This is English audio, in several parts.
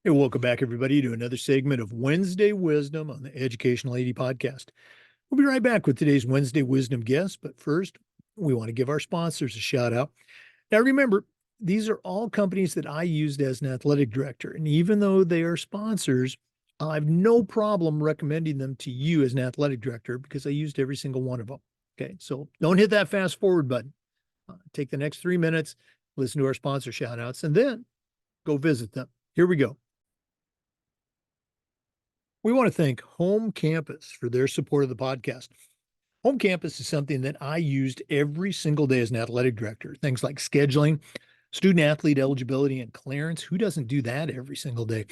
Hey, welcome back, everybody, to another segment of Wednesday Wisdom on the Educational AD Podcast. We'll be right back with today's Wednesday Wisdom guest, but first, we want to give our sponsors a shout out. Now, remember, these are all companies that I used as an athletic director, and even though they are sponsors, I have no problem recommending them to you as an athletic director because I used every single one of them. Okay, so don't hit that fast forward button. Take the next 3 minutes, listen to our sponsor shout outs, and then go visit them. Here we go. We want to thank Home Campus for their support of the podcast. Home Campus is something that I used every single day as an athletic director. Things like scheduling, student athlete eligibility, and clearance. Who doesn't do that every single day?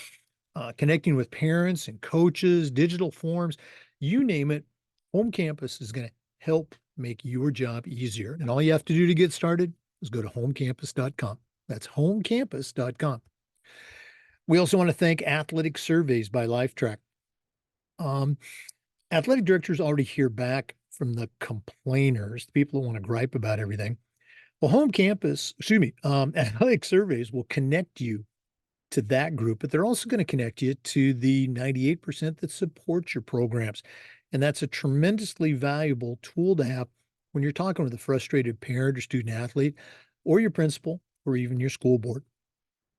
Connecting with parents and coaches, digital forms, you name it. Home Campus is going to help make your job easier. And all you have to do to get started is go to homecampus.com. That's homecampus.com. We also want to thank Athletic Surveys by LifeTrack. Athletic directors already hear back from the complainers, the people who want to gripe about everything. Well, Athletic Surveys will connect you to that group, but they're also going to connect you to the 98% that support your programs. And that's a tremendously valuable tool to have when you're talking with a frustrated parent or student athlete or your principal or even your school board.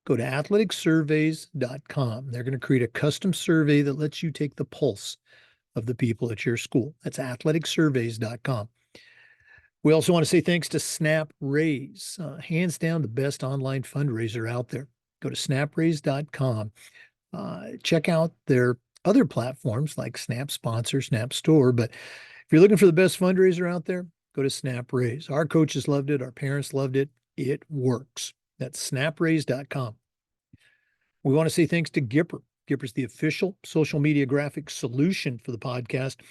Go to athleticsurveys.com. They're going to create a custom survey that lets you take the pulse of the people at your school. That's athleticsurveys.com. We also want to say thanks to SnapRaise, hands down the best online fundraiser out there. Go to snapraise.com. Check out their other platforms like Snap Sponsor, Snap Store. But if you're looking for the best fundraiser out there, go to SnapRaise. Our coaches loved it. Our parents loved it. It works. That's snapraise.com. We want to say thanks to Gipper. Gipper's the official social media graphics solution for the podcast.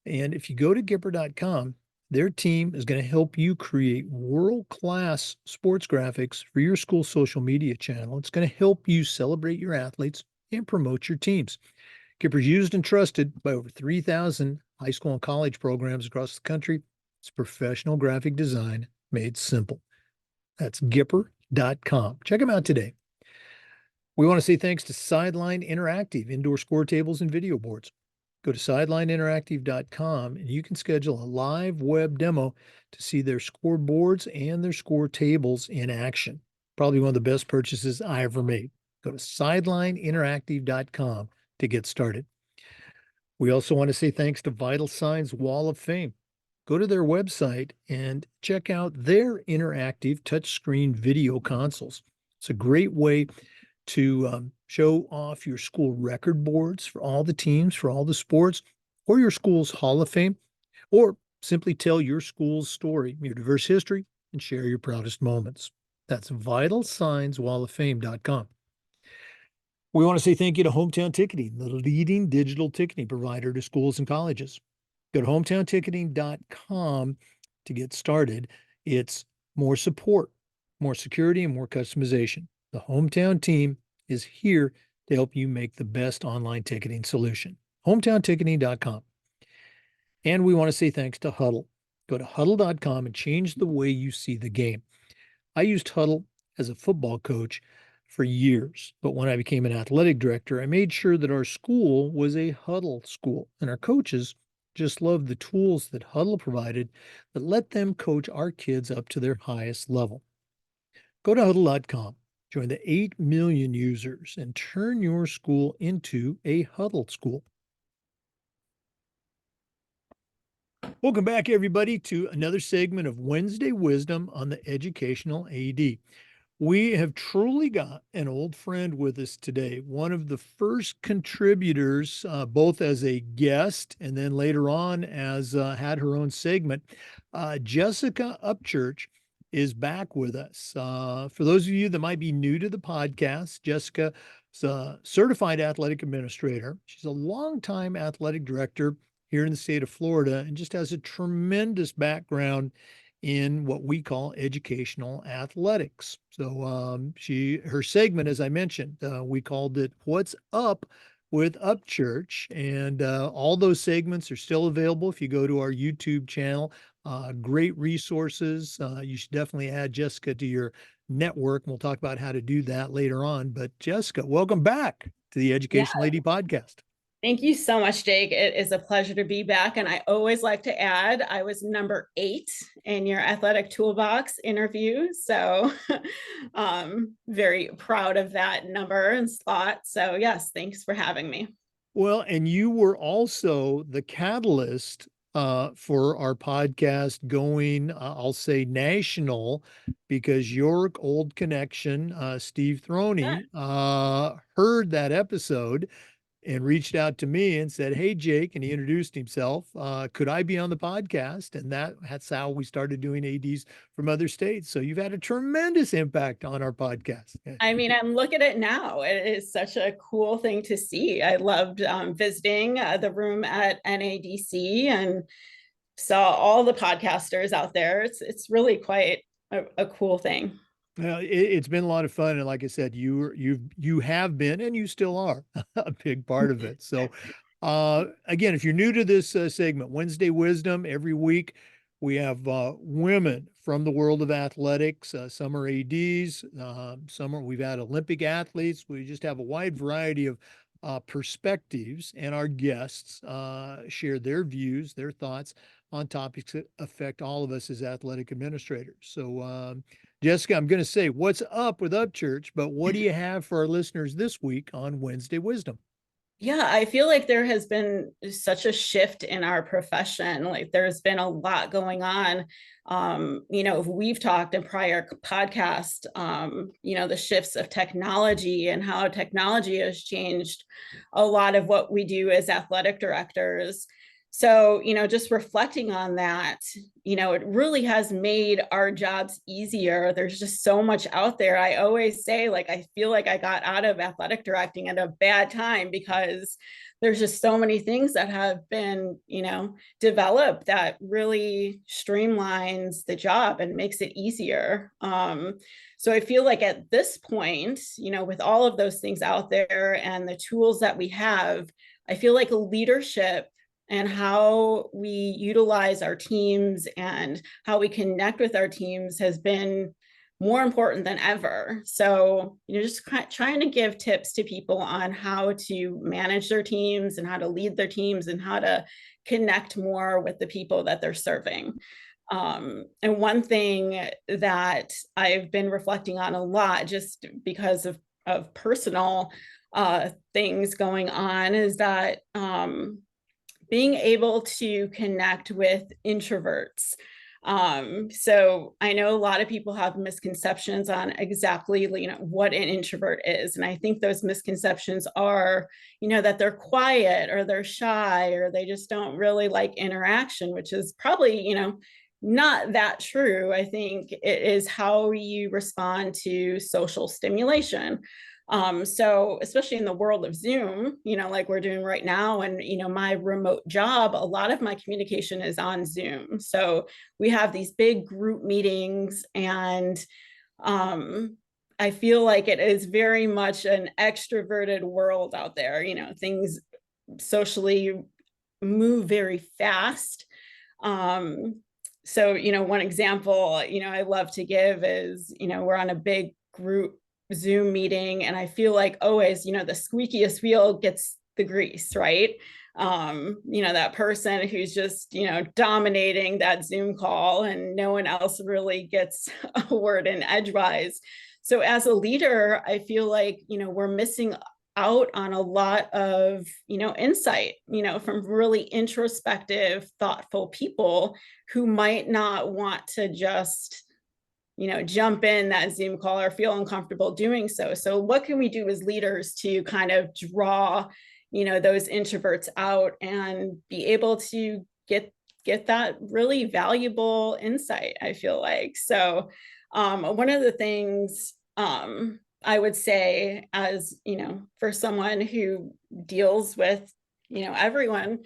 And if you go to Gipper.com, their team is going to help you create world-class sports graphics for your school social media channel. It's going to help you celebrate your athletes and promote your teams. Gipper's used and trusted by over 3,000 high school and college programs across the country. It's professional graphic design made simple. That's Gipper.com. Check them out today. We want to say thanks to Sideline Interactive, indoor score tables and video boards. Go to sidelineinteractive.com and you can schedule a live web demo to see their scoreboards and their score tables in action. Probably one of the best purchases I ever made. Go to sidelineinteractive.com to get started. We also want to say thanks to Vital Signs Wall of Fame. Go to their website and check out their interactive touchscreen video consoles. It's a great way to show off your school record boards for all the teams, for all the sports, or your school's Hall of Fame, or simply tell your school's story, your diverse history, and share your proudest moments. That's vitalsignswalloffame.com. We want to say thank you to Hometown Ticketing, the leading digital ticketing provider to schools and colleges. Go to hometownticketing.com to get started. It's more support, more security, and more customization. The Hometown team is here to help you make the best online ticketing solution. Hometownticketing.com. And we want to say thanks to Huddle. Go to huddle.com and change the way you see the game. I used Huddle as a football coach for years, but when I became an athletic director, I made sure that our school was a Huddle school, and our coaches just loved the tools that Huddle provided that let them coach our kids up to their highest level. Go to huddle.com. Join the 8 million users and turn your school into a Huddle school. Welcome back, everybody, to another segment of Wednesday Wisdom on the Educational AD. We have truly got an old friend with us today, one of the first contributors, both as a guest and then later on as had her own segment. Jessica Upchurch is back with us. For those of you that might be new to the podcast, Jessica is a certified athletic administrator. She's a longtime athletic director here in the state of Florida and just has a tremendous background in what we call educational athletics. So her segment, as I mentioned, we called it What's Up with Upchurch, and all those segments are still available if you go to our YouTube channel. Great resources. You should definitely add Jessica to your network. And we'll talk about how to do that later on. But Jessica, welcome back to the Yeah, Education Lady podcast. thank you so much, Jake. It is a pleasure to be back. And I always like to add, I was number 8 in your athletic toolbox interview. So very proud of that number and slot. So yes, thanks for having me. Well, and you were also the catalyst for our podcast going, I'll say national, because your old connection, Steve Yeah. Throney, heard that episode and reached out to me and said, "Hey, Jake," and he introduced himself. Could I be on the podcast? And that's how we started doing ADs from other states. So you've had a tremendous impact on our podcast. I mean, I'm looking at it now. It is such a cool thing to see. I loved visiting the room at NADC and saw all the podcasters out there. It's really quite a cool thing. It's been a lot of fun, and like I said, you have been, and you still are a big part of it. So, again, if you're new to this segment, Wednesday Wisdom, every week we have women from the world of athletics. Some are ADs, we've had Olympic athletes. We just have a wide variety of perspectives, and our guests share their views, their thoughts on topics that affect all of us as athletic administrators. So, Jessica, I'm going to say, what's up with Upchurch, but what do you have for our listeners this week on Wednesday Wisdom? Yeah, I feel like there has been such a shift in our profession. Like there's been a lot going on. We've talked in prior podcast, the shifts of technology and how technology has changed a lot of what we do as athletic directors. So, just reflecting on that, it really has made our jobs easier. There's just so much out there. I always say, like, I feel like I got out of athletic directing at a bad time because there's just so many things that have been, developed that really streamlines the job and makes it easier. So I feel like at this point, with all of those things out there and the tools that we have, I feel like leadership and how we utilize our teams and how we connect with our teams has been more important than ever. So, just trying to give tips to people on how to manage their teams and how to lead their teams and how to connect more with the people that they're serving. And one thing that I've been reflecting on a lot, just because of personal things going on, is that being able to connect with introverts. So I know a lot of people have misconceptions on exactly, what an introvert is. And I think those misconceptions are, that they're quiet or they're shy or they just don't really like interaction, which is probably, not that true. I think it is how you respond to social stimulation. So especially in the world of Zoom, like we're doing right now, and my remote job, a lot of my communication is on Zoom. So we have these big group meetings, and I feel like it is very much an extroverted world out there. Things socially move very fast. So, one example, I love to give is, we're on a big group Zoom meeting, and I feel like always, the squeakiest wheel gets the grease, right? That person who's just, dominating that Zoom call and no one else really gets a word in edgewise. So as a leader, I feel like, we're missing out on a lot of, insight, from really introspective, thoughtful people who might not want to just jump in that Zoom call or feel uncomfortable doing so. So what can we do as leaders to kind of draw, those introverts out and be able to get that really valuable insight, I feel like. So one of the things I would say, as, for someone who deals with, everyone,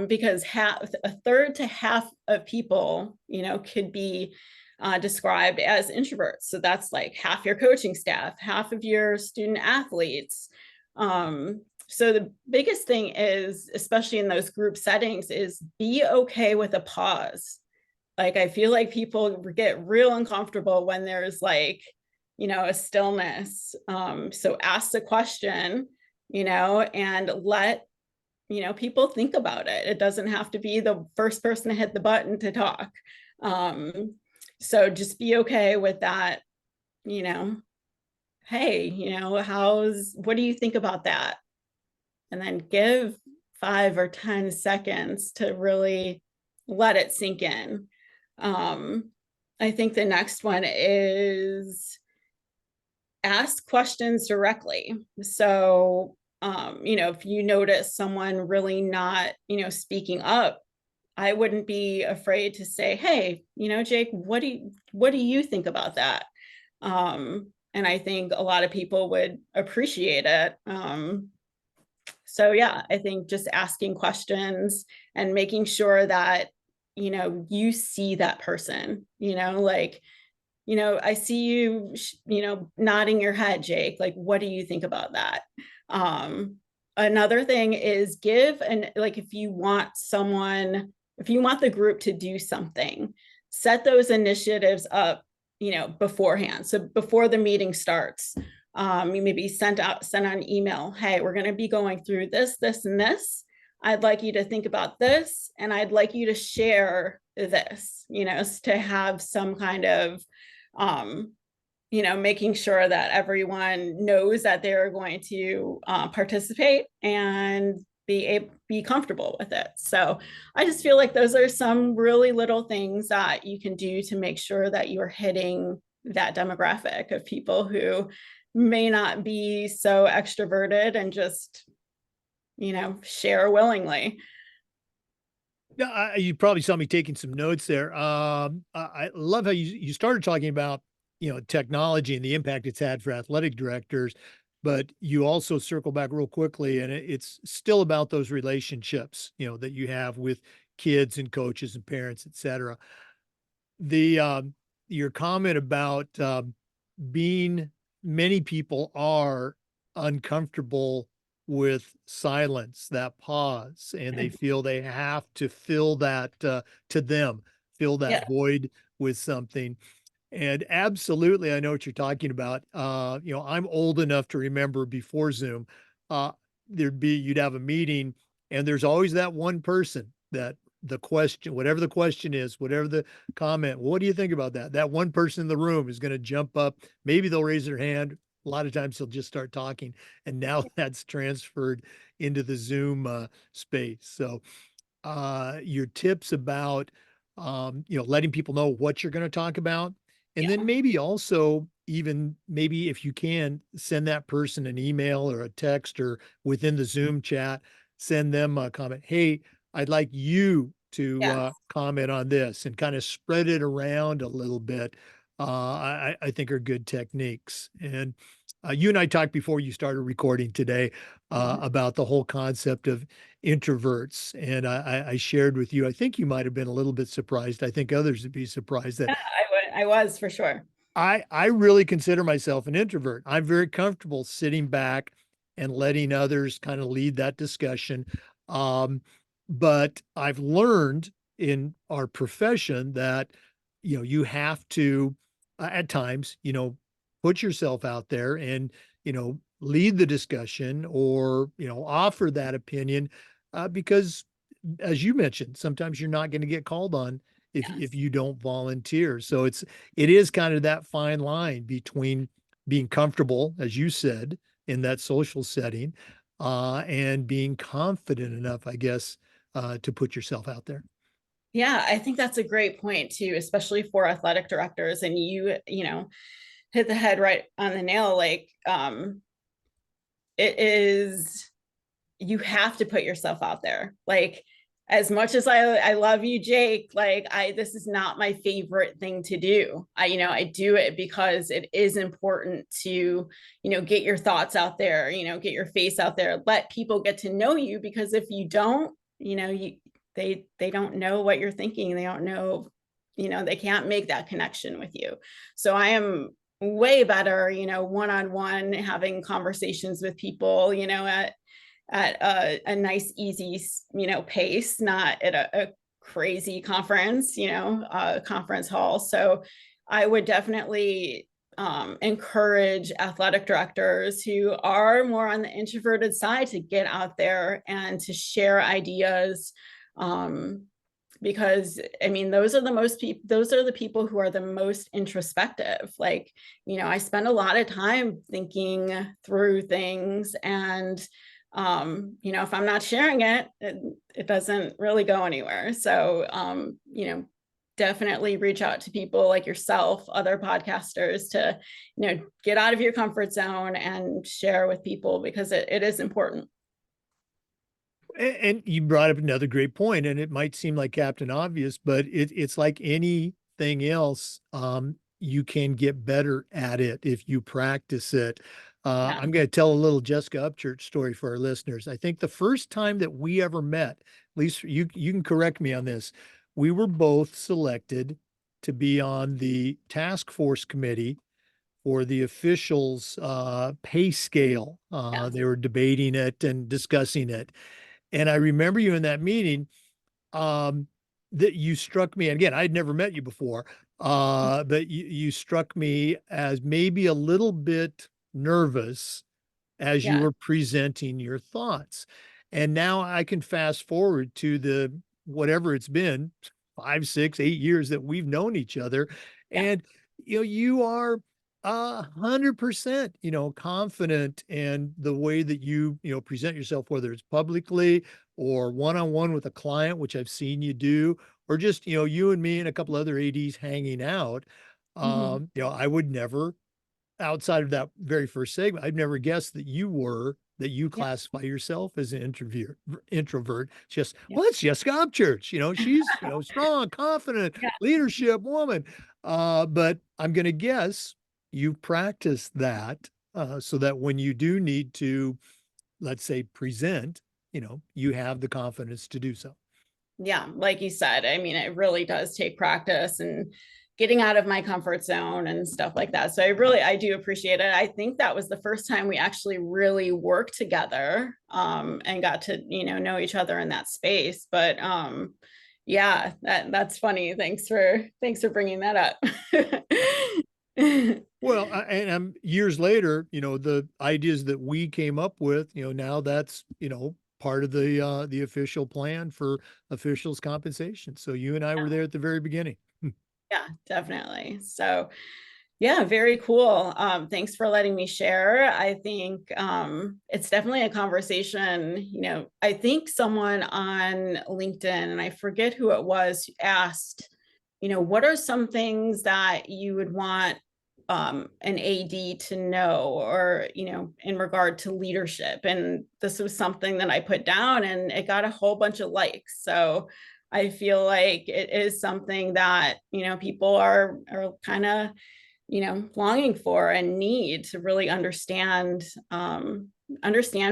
because a third to half of people, could be described as introverts. So that's like half your coaching staff, half of your student athletes. So the biggest thing is, especially in those group settings, is be okay with a pause. Like, I feel like people get real uncomfortable when there's like, a stillness. So ask the question, and let, people think about it. It doesn't have to be the first person to hit the button to talk. So just be okay with that, you know, hey, what do you think about that? And then give 5 or 10 seconds to really let it sink in. I think the next one is ask questions directly. So, if you notice someone really not, speaking up, I wouldn't be afraid to say, hey, Jake, what do you think about that? And I think a lot of people would appreciate it. So yeah, I think just asking questions and making sure that, you see that person, like, I see you, nodding your head, Jake. Like, what do you think about that? Another thing is give, and like, if you want the group to do something, set those initiatives up, beforehand. So before the meeting starts, you maybe send out an email. Hey, we're going to be going through this, this, and this. I'd like you to think about this, and I'd like you to share this, to have some kind of, making sure that everyone knows that they're going to participate and be comfortable with it. So I just feel like those are some really little things that you can do to make sure that you're hitting that demographic of people who may not be so extroverted and just, share willingly. Yeah, you probably saw me taking some notes there. I love how you started talking about, technology and the impact it's had for athletic directors, but you also circle back real quickly, and it's still about those relationships, that you have with kids and coaches and parents, et cetera. The your comment about being many people are uncomfortable with silence, that pause, and they feel they have to fill that to them, fill that Yeah. void with something. And absolutely, I know what you're talking about. I'm old enough to remember before Zoom, uh, you'd have a meeting, and there's always that one person that the question, whatever the question is, whatever the comment, what do you think about that? That one person in the room is going to jump up. Maybe they'll raise their hand. A lot of times they'll just start talking, and now that's transferred into the Zoom space. So your tips about letting people know what you're going to talk about, and then Yeah. maybe also even maybe if you can send that person an email or a text, or within the Zoom chat, send them a comment. Hey, I'd like you to Yeah. comment on this, and kind of spread it around a little bit. I think are good techniques. And you and I talked before you started recording today about the whole concept of introverts. And I shared with you, I think you might have been a little bit surprised. I think others would be surprised that Yeah, I was for sure. I really consider myself an introvert. I'm very comfortable sitting back and letting others kind of lead that discussion. Um, but I've learned in our profession that, you have to, at times, put yourself out there and, lead the discussion, or, offer that opinion, because as you mentioned, sometimes you're not going to get called on if Yes. you don't volunteer. So it is kind of that fine line between being comfortable, as you said, in that social setting, and being confident enough, I guess, to put yourself out there. Yeah, I think that's a great point too, especially for athletic directors. And hit the head right on the nail. Like, it is, you have to put yourself out there. Like, as much as I love you, Jake, like, this is not my favorite thing to do. I do it because it is important to, get your thoughts out there, get your face out there, let people get to know you, because if you don't, they don't know what you're thinking. They don't know, they can't make that connection with you. So I am way better, one-on-one, having conversations with people, at a nice, easy, pace, not at a crazy conference, conference hall. So I would definitely encourage athletic directors who are more on the introverted side to get out there and to share ideas. Because I mean, those are the people who are the most introspective. Like, I spend a lot of time thinking through things, and if I'm not sharing it doesn't really go anywhere. So definitely reach out to people like yourself, other podcasters, to get out of your comfort zone and share with people, because it is important. And you brought up another great point, and it might seem like Captain Obvious, but it's like anything else. You can get better at it if you practice it. Yeah. I'm going to tell a little Jessica Upchurch story for our listeners. I think the first time that we ever met, at least you can correct me on this, we were both selected to be on the task force committee for the officials' pay scale. Yeah. They were debating it and discussing it. And I remember you in that meeting, um, that you struck me. And again, I'd never met you before, but you struck me as maybe a little bit nervous as you Yeah. were presenting your thoughts. And now I can fast forward to the whatever it's been, 5, 6, 8 years that we've known each other. Yeah. And you are 100%, confident in the way that you present yourself, whether it's publicly or one-on-one with a client, which I've seen you do, or just, you and me and a couple other ADs hanging out. Mm-hmm. I would never, outside of that very first segment, I've never guessed that you Yeah. classify yourself as an introvert. Just, Yeah. well, that's Jessica Upchurch. She's, strong, confident, Yeah. leadership woman. But I'm going to guess you practice that, so that when you do need to, let's say, present, you have the confidence to do so. Yeah, like you said, I mean, it really does take practice and getting out of my comfort zone and stuff like that. So I do appreciate it. I think that was the first time we actually really worked together, and got to, know each other in that space. But yeah, that's funny. Thanks for bringing that up. Well, and years later, the ideas that we came up with, now that's, part of the official plan for officials compensation. So you and I were there at the very beginning. Yeah, definitely. So yeah, very cool. Thanks for letting me share. I think it's definitely a conversation. I think someone on LinkedIn, and I forget who it was, asked, what are some things that you would want an AD to know, or, in regard to leadership? And this was something that I put down, and it got a whole bunch of likes. So I feel like it is something that, people are kind of, longing for and need to really understand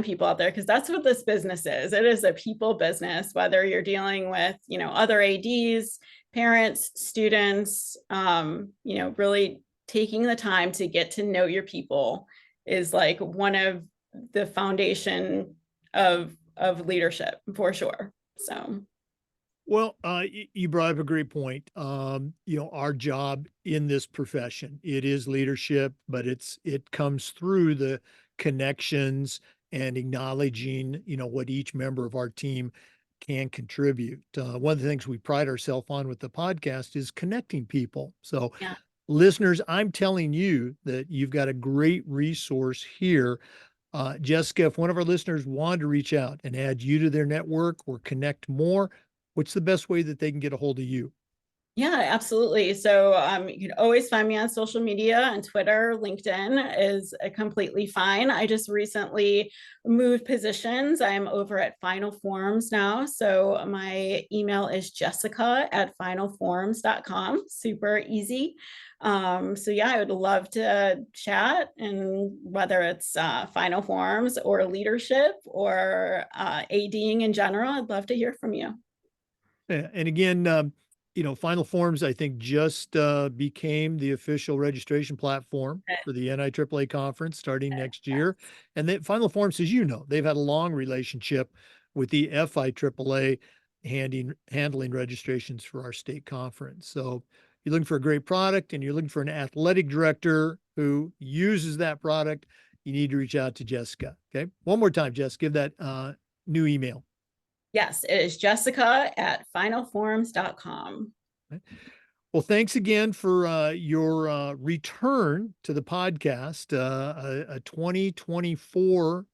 people out there, because that's what this business is. It is a people business, whether you're dealing with, other ADs, parents, students. Really taking the time to get to know your people is like one of the foundation of leadership, for sure. So Well, you brought up a great point. Our job in this profession, it is leadership, but it comes through the connections and acknowledging, what each member of our team can contribute. One of the things we pride ourselves on with the podcast is connecting people. So, yeah. listeners, I'm telling you that you've got a great resource here. Jessica, if one of our listeners wanted to reach out and add you to their network or connect more, what's the best way that they can get a hold of you? Yeah, absolutely. So you can always find me on social media, and Twitter, LinkedIn is completely fine. I just recently moved positions. I'm over at Final Forms now. So my email is jessica@finalforms.com. Super easy. So yeah, I would love to chat, and whether it's Final Forms or leadership or ADing in general, I'd love to hear from you. Yeah, and again, Final Forms, I think, just became the official registration platform for the NIAAA conference starting next year. And Final Forms, as you know, they've had a long relationship with the FIAAA handling registrations for our state conference. So you're looking for a great product and you're looking for an athletic director who uses that product, you need to reach out to Jessica. Okay. One more time, Jess, give that new email. Yes, it is jessica@finalforms.com. Okay. Well, thanks again for your return to the podcast, a 2024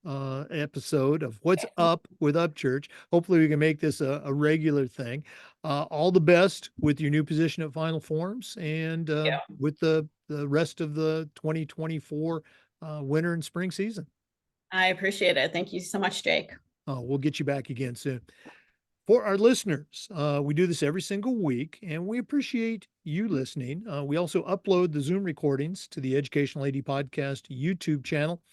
episode of What's Up with Upchurch. Hopefully, we can make this a regular thing. All the best with your new position at Final Forms and with the rest of the 2024 winter and spring season. I appreciate it. Thank you so much, Jake. We'll get you back again soon. For our listeners, we do this every single week, and we appreciate you listening. We also upload the Zoom recordings to the Educational AD Podcast YouTube channel.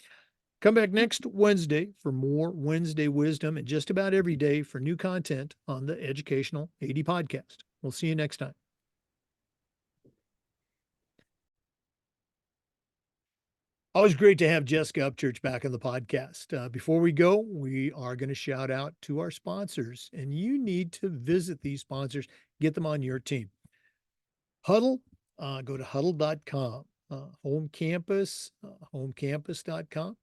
Come back next Wednesday for more Wednesday wisdom, and just about every day for new content on the Educational AD Podcast. We'll see you next time. Always great to have Jessica Upchurch back on the podcast. Before we go, we are going to shout out to our sponsors, and you need to visit these sponsors, get them on your team. Huddle, go to huddle.com. Home Campus, homecampus.com.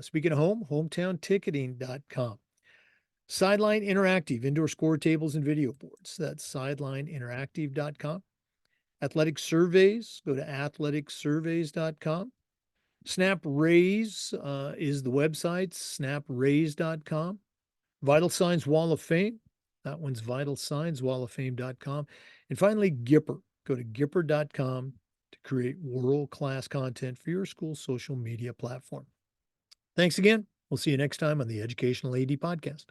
Speaking of home, hometownticketing.com. Sideline Interactive, indoor score tables and video boards. That's sidelineinteractive.com. Athletic Surveys, go to athleticsurveys.com. Snap Raise is the website, snapraise.com. Vital Signs Wall of Fame, that one's vitalsignswalloffame.com. And finally, Gipper. Go to gipper.com to create world-class content for your school's social media platform. Thanks again. We'll see you next time on the Educational AD Podcast.